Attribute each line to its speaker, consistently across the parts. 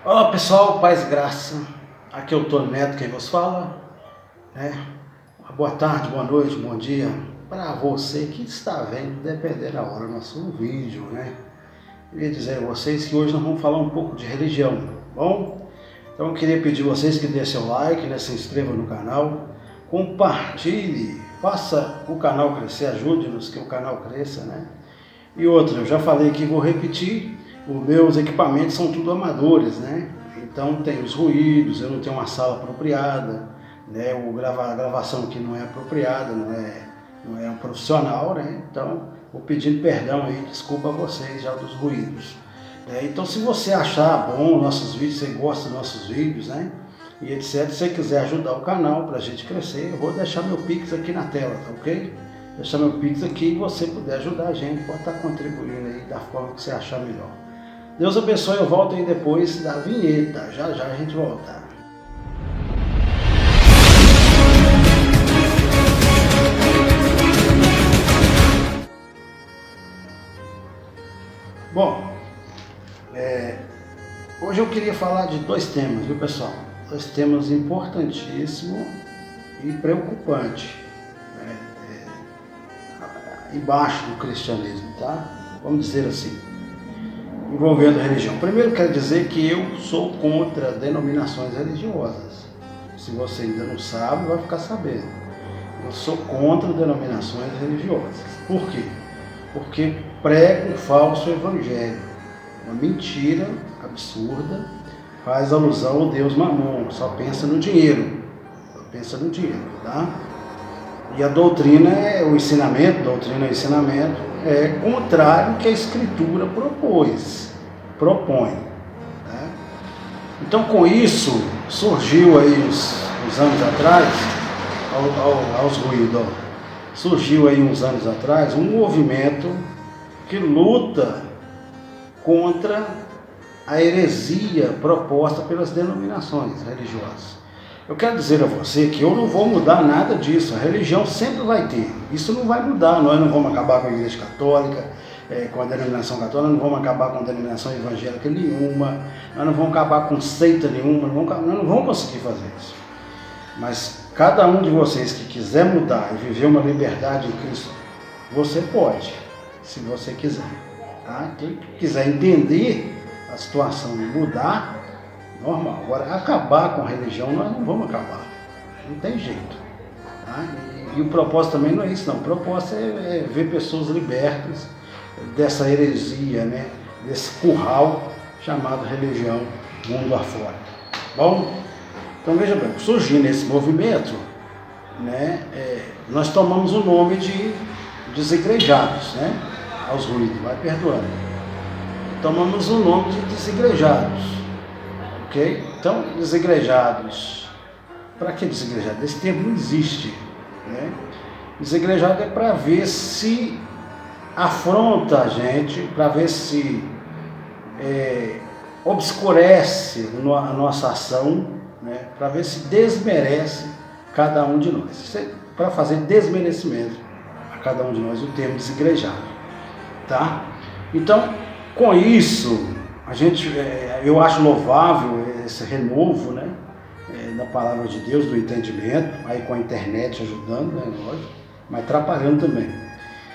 Speaker 1: Olá pessoal, paz e graça, aqui é o Tony Neto quem vos fala, boa tarde, boa noite, bom dia para você que está vendo, dependendo da hora, nosso vídeo, Queria dizer a vocês que hoje nós vamos falar um pouco de religião, tá bom? Então eu queria pedir a vocês que dê seu like, se inscreva no canal, compartilhe, faça o canal crescer, ajude-nos que o canal cresça, E outra, eu já falei que vou repetir, os meus equipamentos são tudo amadores, Então tem os ruídos, eu não tenho uma sala apropriada, A gravação aqui não é apropriada, não é um profissional, Então, vou pedindo perdão aí, desculpa a vocês já dos ruídos. Então, se você achar bom nossos vídeos, você gosta dos nossos vídeos, E etc, se você quiser ajudar o canal para a gente crescer, eu vou deixar meu Pix aqui na tela, tá ok? Deixar meu Pix aqui e você puder ajudar a gente, pode estar contribuindo aí da forma que você achar melhor. Deus abençoe, eu volto aí depois da vinheta, já a gente volta. Bom, hoje eu queria falar de dois temas, viu pessoal? Dois temas importantíssimos e preocupantes, embaixo do cristianismo, tá? Vamos dizer assim, envolvendo a religião. Primeiro quero dizer que eu sou contra denominações religiosas. Se você ainda não sabe, vai ficar sabendo. Eu sou contra denominações religiosas. Por quê? Porque prega um falso evangelho, uma mentira absurda, faz alusão ao Deus Mamon, só pensa no dinheiro, tá? E a doutrina é o ensinamento, é contrário ao que a Escritura propõe. Então, com isso, surgiu aí uns anos atrás, aos ruídos, surgiu aí uns anos atrás um movimento que luta contra a heresia proposta pelas denominações religiosas. Eu quero dizer a você que eu não vou mudar nada disso, a religião sempre vai ter, isso não vai mudar, nós não vamos acabar com a Igreja Católica, com a denominação católica, não vamos acabar com a denominação evangélica nenhuma, nós não vamos acabar com seita nenhuma, nós não vamos conseguir fazer isso. Mas cada um de vocês que quiser mudar e viver uma liberdade em Cristo, você pode, se você quiser. Tá? Quem quiser entender a situação e mudar, normal. Agora, acabar com a religião, nós não vamos acabar. Não tem jeito. Tá? E o propósito também não é isso, não. O propósito é ver pessoas libertas dessa heresia, desse curral chamado religião mundo afora. Bom, então veja bem, surgindo esse movimento, nós tomamos o nome de desigrejados, aos ruídos, vai perdoando. Tomamos o nome de desigrejados, ok? Então, desigrejados, para que desigrejados? Esse termo não existe, Desigrejados é para ver se afronta a gente, para ver se obscurece a nossa ação, para ver se desmerece cada um de nós. Para fazer desmerecimento a cada um de nós, o termo desigrejado. Tá? Então, com isso, eu acho louvável esse renovo, da palavra de Deus, do entendimento, aí com a internet ajudando, lógico, mas atrapalhando também.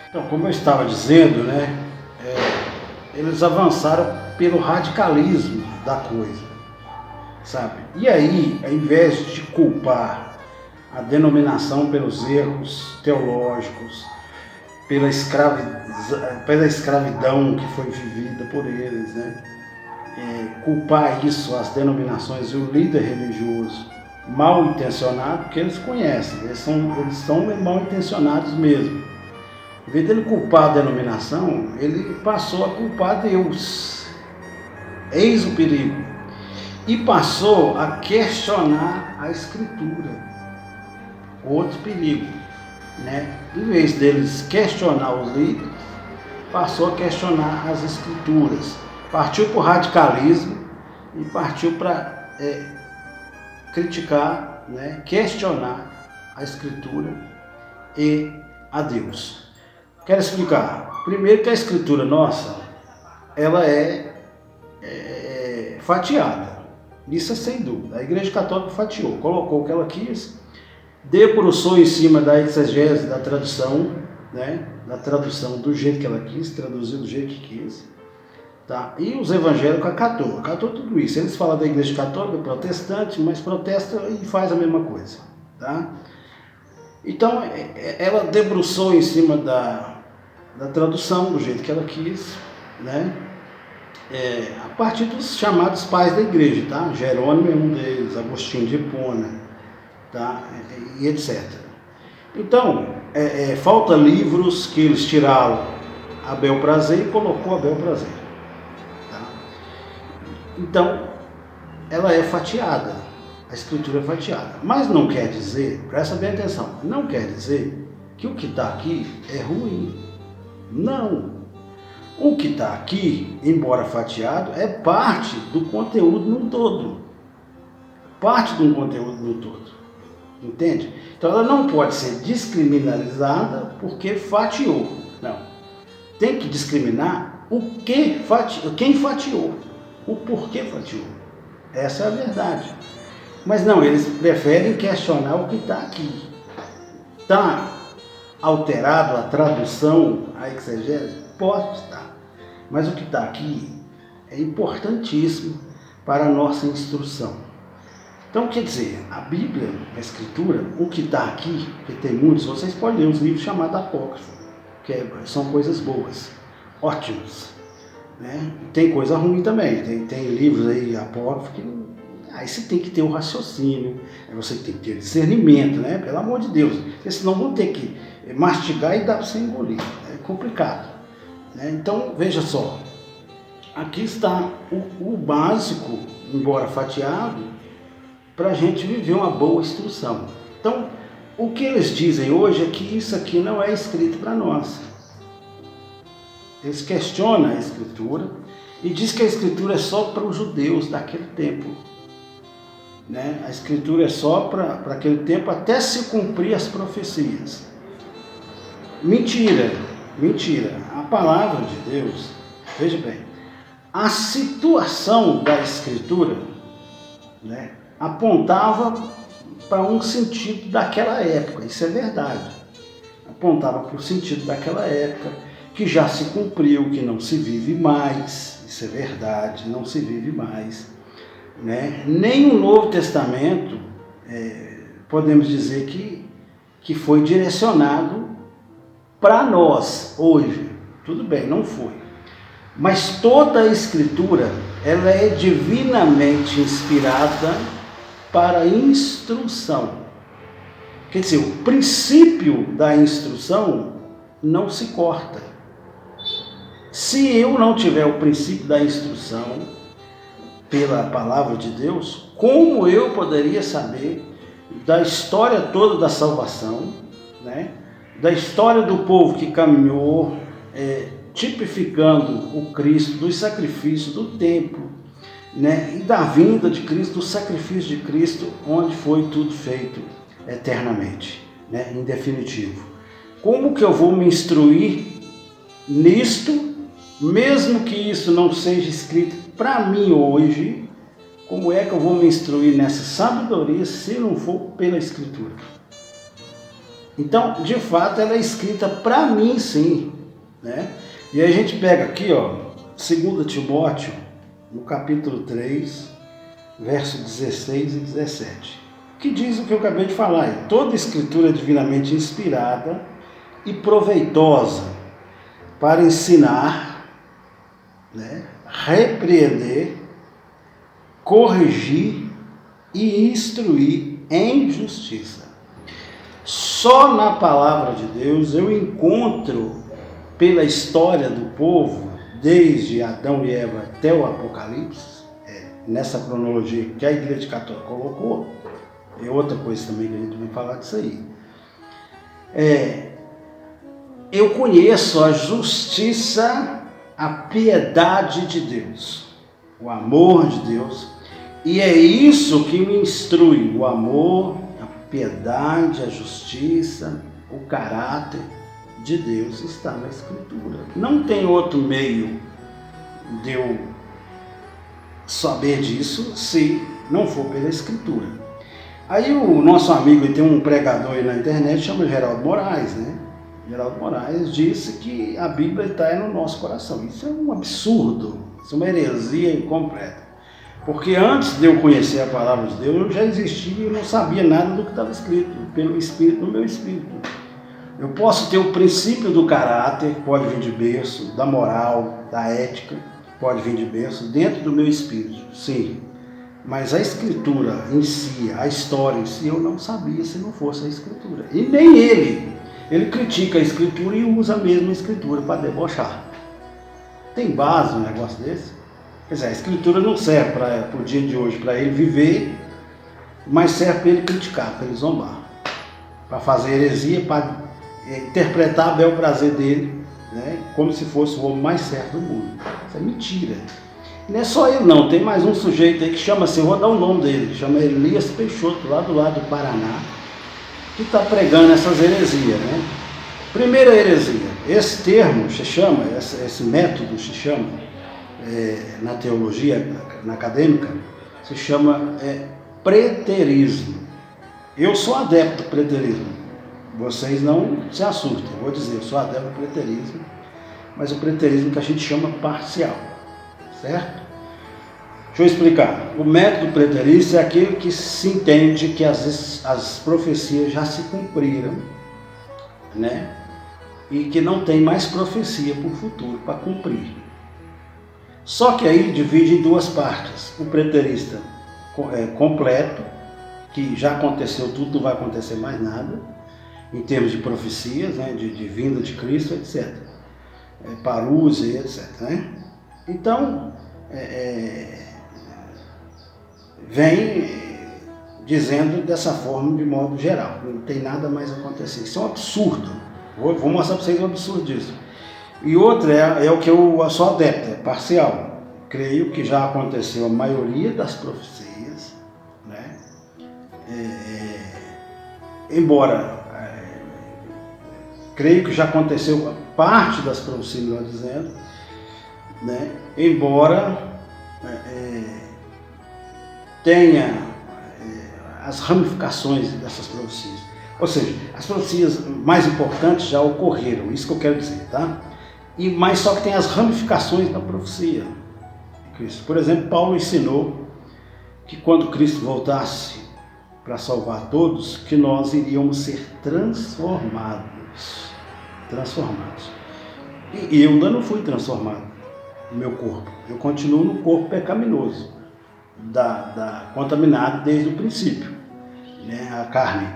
Speaker 1: Então, como eu estava dizendo, eles avançaram pelo radicalismo da coisa, sabe? E aí, ao invés de culpar a denominação pelos erros teológicos, pela escravidão que foi vivida por eles, culpar isso às denominações e o líder religioso mal intencionado, porque eles conhecem, eles são mal intencionados mesmo. Em vez de ele culpar a denominação, ele passou a culpar Deus. Eis o perigo. E passou a questionar a Escritura. Outro perigo. Em vez deles questionar os líderes, passou a questionar as Escrituras. Partiu para o radicalismo e partiu para criticar, questionar a Escritura e a Deus. Quero explicar. Primeiro que a Escritura nossa, ela é fatiada. Isso é sem dúvida. A Igreja Católica fatiou, colocou o que ela quis, debruçou em cima da exegese, da tradução, né? Da tradução do jeito que ela quis, traduziu do jeito que quis. Tá? E os evangélicos acatou tudo isso. Eles falam da Igreja Católica protestante, mas protesta e faz a mesma coisa. Tá? Então, ela debruçou em cima da tradução, do jeito que ela quis, né? A partir dos chamados pais da igreja, tá? Jerônimo é um deles, Agostinho de Hipona, tá? E etc. Então, falta livros que eles tiraram a bel prazer e colocou a bel prazer. Tá? Então, ela é fatiada, a escritura é fatiada. Mas não quer dizer, presta bem atenção, não quer dizer que o que está aqui é ruim. Não. O que está aqui, embora fatiado, é parte do conteúdo no todo. Parte de um conteúdo no todo. Entende? Então ela não pode ser descriminalizada porque fatiou. Não. Tem que discriminar quem fatiou. O porquê fatiou. Essa é a verdade. Mas não, eles preferem questionar o que está aqui. Está alterado a tradução, a exegese? Pode estar. Mas o que está aqui é importantíssimo para a nossa instrução. Então, quer dizer, a Bíblia, a Escritura, o que está aqui, que tem muitos, vocês podem ler uns livros chamados apócrifos, que são coisas boas, ótimos. Né? Tem coisa ruim também, tem livros aí apócrifos que aí você tem que ter o raciocínio, aí você tem que ter discernimento, né? Pelo amor de Deus, porque senão vão ter que mastigar e dar para você engolir, é complicado. Né? Então, veja só, aqui está o básico, embora fatiado, para a gente viver uma boa instrução. Então, o que eles dizem hoje é que isso aqui não é escrito para nós. Eles questionam a Escritura e diz que a Escritura é só para os judeus daquele tempo. Né? A Escritura é só para aquele tempo até se cumprir as profecias. Mentira, mentira. A palavra de Deus, veja bem, a situação da Escritura, né, apontava para um sentido daquela época, isso é verdade. Apontava para o sentido daquela época, que já se cumpriu, que não se vive mais, isso é verdade, não se vive mais. Né? Nem o Novo Testamento, podemos dizer que foi direcionado para nós hoje. Tudo bem, não foi. Mas toda a Escritura, ela é divinamente inspirada para instrução. Quer dizer, o princípio da instrução não se corta. Se eu não tiver o princípio da instrução pela palavra de Deus, como eu poderia saber da história toda da salvação, né? Da história do povo que caminhou, tipificando o Cristo, dos sacrifícios do templo, né? E da vinda de Cristo, do sacrifício de Cristo, onde foi tudo feito eternamente, né? Em definitivo. Como que eu vou me instruir nisto, mesmo que isso não seja escrito para mim hoje? Como é que eu vou me instruir nessa sabedoria se não for pela Escritura? Então, de fato, ela é escrita para mim, sim, né? E aí a gente pega aqui, 2 Timóteo, no capítulo 3, verso 16 e 17, que diz o que eu acabei de falar. Toda Escritura é divinamente inspirada e proveitosa para ensinar, né, repreender, corrigir e instruir em justiça. Só na palavra de Deus eu encontro, pela história do povo, desde Adão e Eva até o Apocalipse, nessa cronologia que a Igreja Católica colocou, é outra coisa também que a gente vai falar disso aí. Eu conheço a justiça, a piedade de Deus, o amor de Deus, e é isso que me instrui, o amor, a piedade, a justiça, o caráter de Deus está na Escritura. Não tem outro meio de eu saber disso se não for pela Escritura. Aí o nosso amigo, tem um pregador aí na internet, chama Geraldo Moraes, né? Geraldo Moraes disse que a Bíblia está no nosso coração. Isso é um absurdo, isso é uma heresia incompleta. Porque antes de eu conhecer a palavra de Deus, eu já existia e não sabia nada do que estava escrito, pelo Espírito, no meu Espírito. Eu posso ter o princípio do caráter, que pode vir de berço, da moral, da ética, que pode vir de berço, dentro do meu Espírito, sim. Mas a Escritura em si, a história em si, eu não sabia se não fosse a Escritura. E nem ele critica a Escritura e usa a mesma Escritura para debochar. Tem base um negócio desse? Quer dizer, a Escritura não serve para o dia de hoje, para ele viver, mas serve para ele criticar, para ele zombar, para fazer heresia, para interpretar a bel prazer dele, né, como se fosse o homem mais certo do mundo. Isso é mentira. E não é só ele não, tem mais um sujeito aí que chama-se, eu vou dar o nome dele, chama Elias Peixoto, lá do lado do Paraná, que está pregando essas heresias, né? Primeira heresia, esse termo se chama, esse método se chama, na teologia, na acadêmica, se chama preterismo. Eu sou adepto do preterismo. Vocês não se assustem, eu vou dizer, eu sou adepto do preterismo, mas o preterismo que a gente chama parcial, certo? Deixa eu explicar. O método preterista é aquele que se entende que as profecias já se cumpriram, né? E que não tem mais profecia para o futuro para cumprir. Só que aí divide em duas partes. O preterista completo, que já aconteceu tudo, não vai acontecer mais nada, em termos de profecias, né, de vinda de Cristo, etc. Parousia, etc. Né? Então, vem dizendo dessa forma de modo geral, não tem nada mais a acontecer. Isso é um absurdo. Vou mostrar para vocês o absurdo disso. E outra é o que eu sou adepto, é parcial. Creio que já aconteceu a maioria das profecias, né? Embora creio que já aconteceu parte das profecias, melhor dizendo, né? Embora tenha as ramificações dessas profecias. Ou seja, as profecias mais importantes já ocorreram, isso que eu quero dizer, tá? Mas só que tem as ramificações da profecia de Cristo. Por exemplo, Paulo ensinou que quando Cristo voltasse para salvar todos, que nós iríamos ser transformados. E eu ainda não fui transformado no meu corpo. Eu continuo no corpo pecaminoso, contaminado desde o princípio, né, a carne.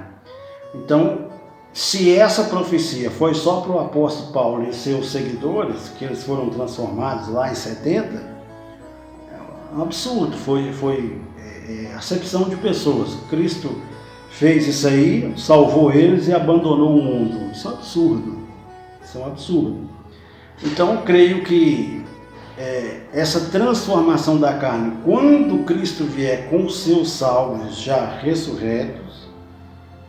Speaker 1: Então, se essa profecia foi só para o apóstolo Paulo e seus seguidores, que eles foram transformados lá em 70, é um absurdo, foi acepção de pessoas. Cristo fez isso aí, salvou eles e abandonou o mundo. Isso é um absurdo. Isso é um absurdo. Então, creio que essa transformação da carne, quando Cristo vier com os seus salvos já ressurretos,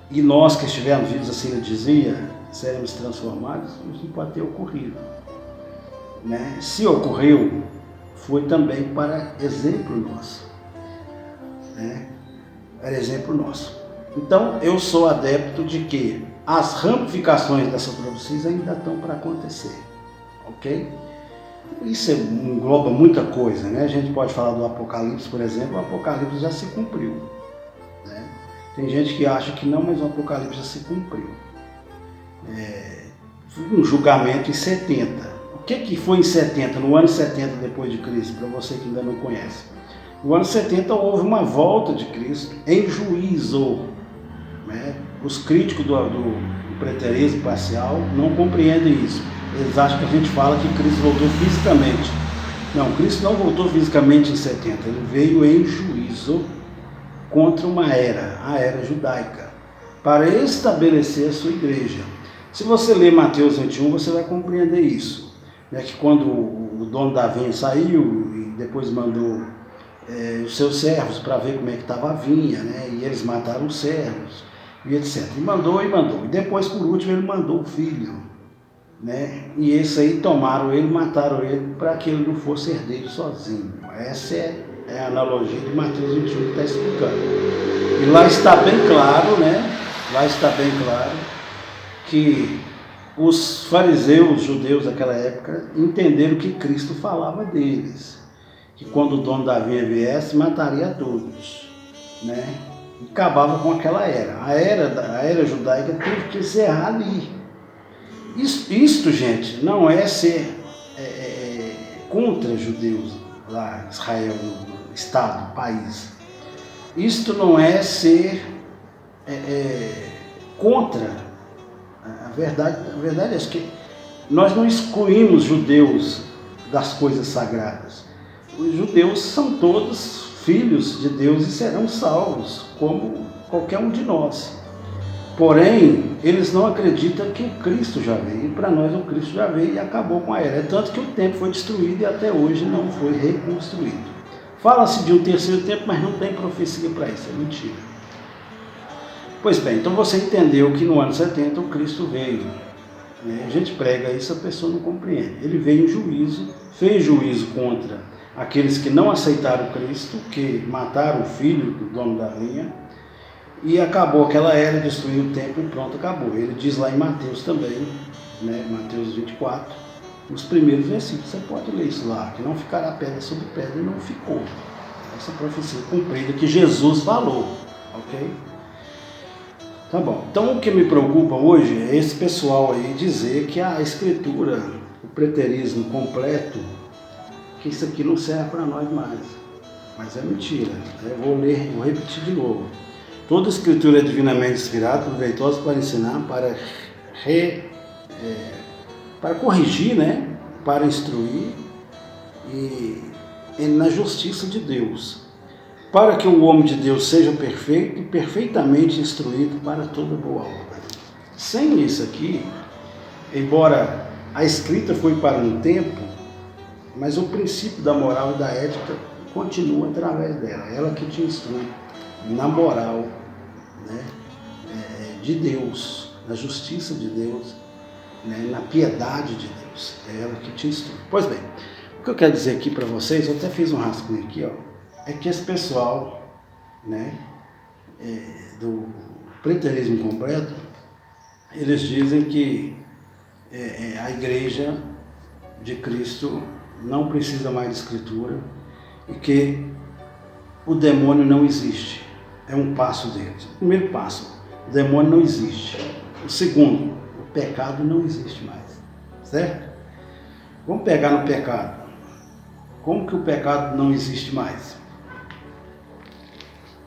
Speaker 1: e nós que estivermos vivos, assim ele dizia, seremos transformados, isso não pode ter ocorrido, né? Se ocorreu, foi também para exemplo nosso, né? Era exemplo nosso. Então, eu sou adepto de que as ramificações dessas profecias ainda estão para acontecer, ok? Isso engloba muita coisa, né? A gente pode falar do Apocalipse, por exemplo, o Apocalipse já se cumpriu, né? Tem gente que acha que não, mas o Apocalipse já se cumpriu. Um julgamento em 70. O que foi em 70, no ano 70 depois de Cristo, para você que ainda não conhece? No ano 70 houve uma volta de Cristo em juízo, né? Os críticos do preterismo parcial não compreendem isso. Eles acham que a gente fala que Cristo voltou fisicamente. Não, Cristo não voltou fisicamente em 70, ele veio em juízo contra uma era, a era judaica, para estabelecer a sua igreja. Se você ler Mateus 21, você vai compreender isso, né? Que quando o dono da vinha saiu e depois mandou os seus servos para ver como é que estava a vinha, né? E eles mataram os servos, e etc. E mandou. E depois, por último, ele mandou o filho, né? E esse aí tomaram ele, mataram ele, para que ele não fosse herdeiro sozinho. Essa é É a analogia de Mateus 21 que está explicando. E lá está bem claro, né? Lá está bem claro que os fariseus, judeus daquela época, entenderam que Cristo falava deles. Que quando o dono da vinha viesse, mataria a todos, né? E acabava com aquela era. A era judaica teve que encerrar ali. Isto, gente, não é ser contra judeus lá, Israel, no estado, país. Isto não é ser contra. A verdade é que nós não excluímos judeus das coisas sagradas. Os judeus são todos filhos de Deus e serão salvos, como qualquer um de nós. Porém, eles não acreditam que o Cristo já veio. E para nós o Cristo já veio e acabou com a era. É tanto que o templo foi destruído e até hoje não foi reconstruído. Fala-se de um terceiro templo, mas não tem profecia para isso, é mentira. Pois bem, então você entendeu que no ano 70 o Cristo veio. A gente prega isso, a pessoa não compreende. Ele veio em juízo, fez juízo contra aqueles que não aceitaram Cristo, que mataram o filho do dono da vinha, e acabou aquela era, destruiu o templo e pronto, acabou. Ele diz lá em Mateus também, né, Mateus 24, nos primeiros versículos, você pode ler isso lá, que não ficará pedra sobre pedra, e não ficou. Essa profecia cumprida que Jesus falou, ok? Tá bom, então o que me preocupa hoje é esse pessoal aí dizer que a escritura, o preterismo completo, que isso aqui não serve para nós mais. Mas é mentira, eu vou repetir de novo. Toda escritura é divinamente inspirada, proveitosa para ensinar, para corrigir, né? Para instruir e na justiça de Deus, para que o homem de Deus seja perfeito e perfeitamente instruído para toda boa obra. Sem isso aqui, embora a escrita foi para um tempo, mas o princípio da moral e da ética continua através dela. Ela que te instrui na moral, né, de Deus, na justiça de Deus, né, na piedade de Deus. É ela que te instrui. Pois bem, o que eu quero dizer aqui para vocês, eu até fiz um rascunho aqui, ó, é que esse pessoal, né, do preterismo completo, eles dizem que a igreja de Cristo não precisa mais de escritura e que o demônio não existe. É um passo deles. O primeiro passo, o demônio não existe. O segundo, o pecado não existe mais. Certo? Vamos pegar no pecado. Como que o pecado não existe mais?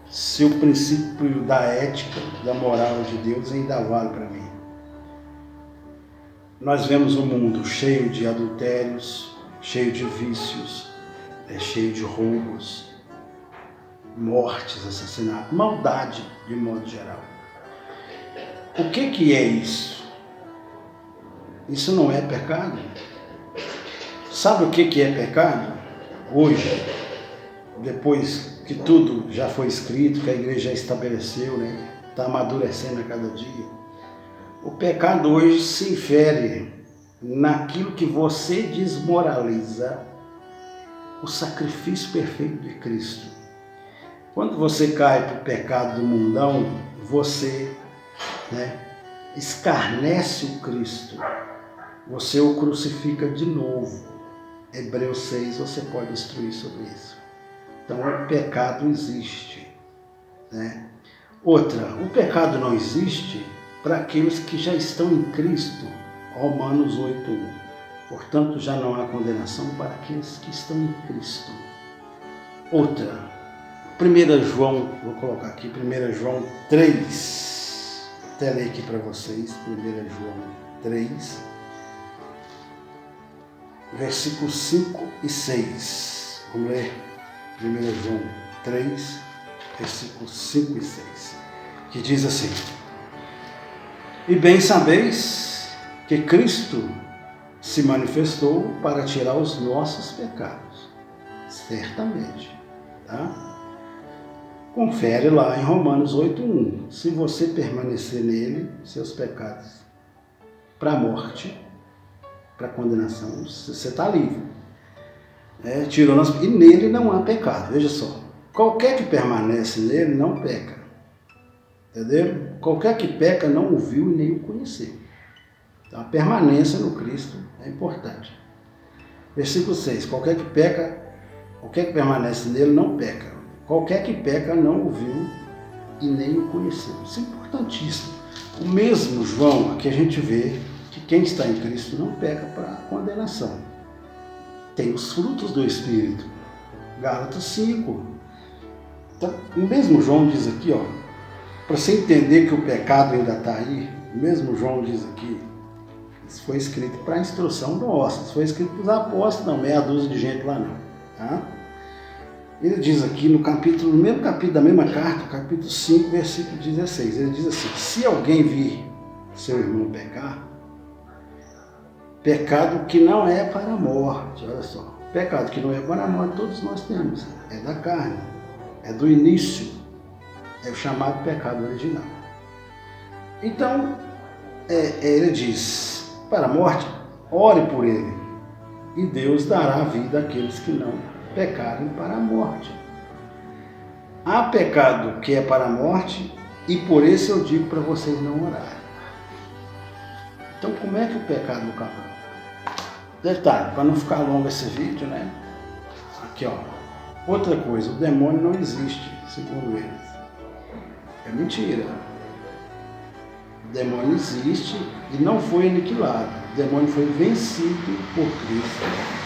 Speaker 1: Se o princípio da ética, da moral de Deus ainda vale para mim. Nós vemos um mundo cheio de adultérios, cheio de vícios, cheio de roubos, mortes, assassinatos, maldade de modo geral. O que é isso? Isso não é pecado? Sabe o que é pecado? Hoje, depois que tudo já foi escrito, que a igreja já estabeleceu, né? Está amadurecendo a cada dia. O pecado hoje se infere naquilo que você desmoraliza o sacrifício perfeito de Cristo. Quando você cai para o pecado do mundão, você, né, escarnece o Cristo. Você o crucifica de novo. Hebreus 6, você pode instruir sobre isso. Então, o pecado existe, né? Outra, o pecado não existe para aqueles que já estão em Cristo. Romanos 8:1. Portanto, já não há condenação para aqueles que estão em Cristo. Outra, 1 João, vou colocar aqui, 1 João 3. Até ler aqui para vocês, 1 João 3, versículos 5 e 6. Vamos ler 1 João 3, versículos 5 e 6, que diz assim: E bem sabeis que Cristo se manifestou para tirar os nossos pecados, certamente, tá? Confere lá em Romanos 8:1. Se você permanecer nele, seus pecados para a morte, para a condenação, você está livre. e nele não há pecado. Veja só, qualquer que permanece nele não peca. Entendeu? Qualquer que peca não o viu e nem o conheceu. Então a permanência no Cristo é importante. Versículo 6, qualquer que permanece nele não peca. Qualquer que peca não o viu e nem o conheceu. Isso é importantíssimo. O mesmo João, aqui a gente vê que quem está em Cristo não peca para condenação. Tem os frutos do Espírito. Gálatas 5. Então, o mesmo João diz aqui, para você entender que o pecado ainda está aí, o mesmo João diz aqui, isso foi escrito para a instrução nossa, isso foi escrito para os apóstolos, não, meia dúzia de gente lá não. Tá? Ele diz aqui no mesmo capítulo da mesma carta, capítulo 5, versículo 16, ele diz assim, se alguém vir seu irmão pecar, pecado que não é para a morte, olha só, pecado que não é para a morte todos nós temos, é da carne, é do início, é o chamado pecado original. Então, ele diz, para a morte, ore por ele, e Deus dará vida àqueles que não pecarem para a morte. Há pecado que é para a morte, e por isso eu digo para vocês não orarem. Então, como é que o pecado acabou? Detalhe, para não ficar longo esse vídeo, né? Aqui, outra coisa, o demônio não existe, segundo eles. É mentira. O demônio existe e não foi aniquilado. O demônio foi vencido por Cristo.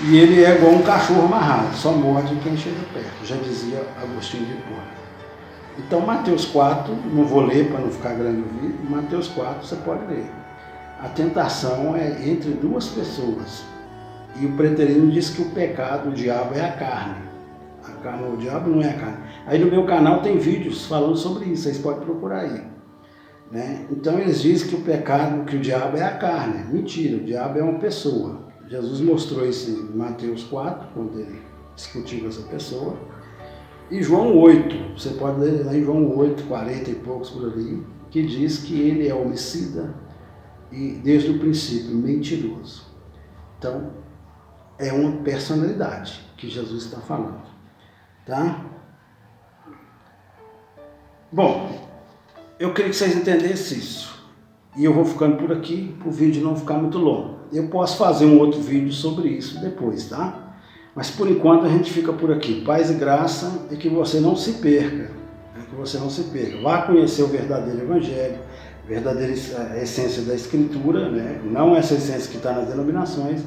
Speaker 1: E ele é igual um cachorro amarrado, só morde quem chega perto, já dizia Agostinho de Hipona. Então, Mateus 4, não vou ler para não ficar grande o vídeo, Mateus 4 você pode ler. A tentação é entre duas pessoas. E o preterino diz que o pecado, o diabo é a carne. O diabo não é a carne. Aí no meu canal tem vídeos falando sobre isso, vocês podem procurar aí. Né? Então eles dizem que o pecado, que o diabo é a carne. Mentira, o diabo é uma pessoa. Jesus mostrou isso em Mateus 4, quando ele discutiu com essa pessoa. E João 8, você pode ler lá em João 8, 40 e poucos por ali, que diz que ele é homicida e desde o princípio mentiroso. Então, é uma personalidade que Jesus está falando. Tá? Bom, eu queria que vocês entendessem isso. E eu vou ficando por aqui, para o vídeo não ficar muito longo. Eu posso fazer um outro vídeo sobre isso depois, tá? Mas por enquanto a gente fica por aqui. Paz e graça e que você não se perca. Que você não se perca. Vá conhecer o verdadeiro Evangelho, a verdadeira essência da Escritura, né? Não essa essência que está nas denominações.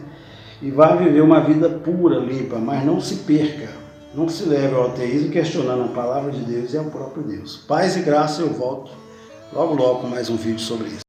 Speaker 1: E vá viver uma vida pura, limpa, mas não se perca. Não se leve ao ateísmo questionando a palavra de Deus e ao próprio Deus. Paz e graça, eu volto logo com mais um vídeo sobre isso.